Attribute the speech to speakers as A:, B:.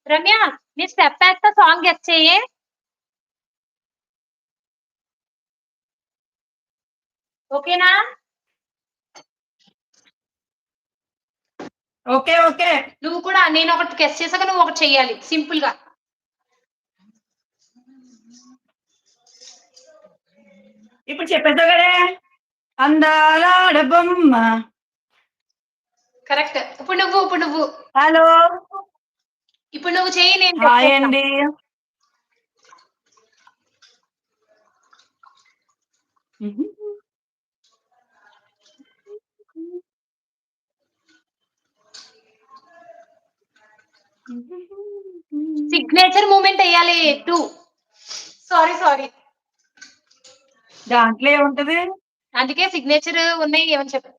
A: రమ్య నీ స్టెప్ వేస్తా song guess చెయ్యి. ఓకేనా?
B: Okay okay.
A: నువ్వు కూడా నేను ఒకటి గెస్ చేసాక నువ్వు ఒకటి చెయ్యాలి సింపుల్ గా.
B: ఇప్పుడు చెప్పేద్దాం కదే. అందాల డబ్బమ్మ.
A: కరెక్ట్. ఇప్పుడు నువ్వు
B: హలో
A: ఇప్పుడు నువ్వు చెయ్యి, నేను
B: హాయ్ అండి.
A: సిగ్నేచర్ మూమెంట్ వేయాలి 2. సారీ
B: దాంట్లో ఏముంటది?
A: అందుకే సిగ్నేచర్ ఉన్నాయి ఏమని చెప్పారు.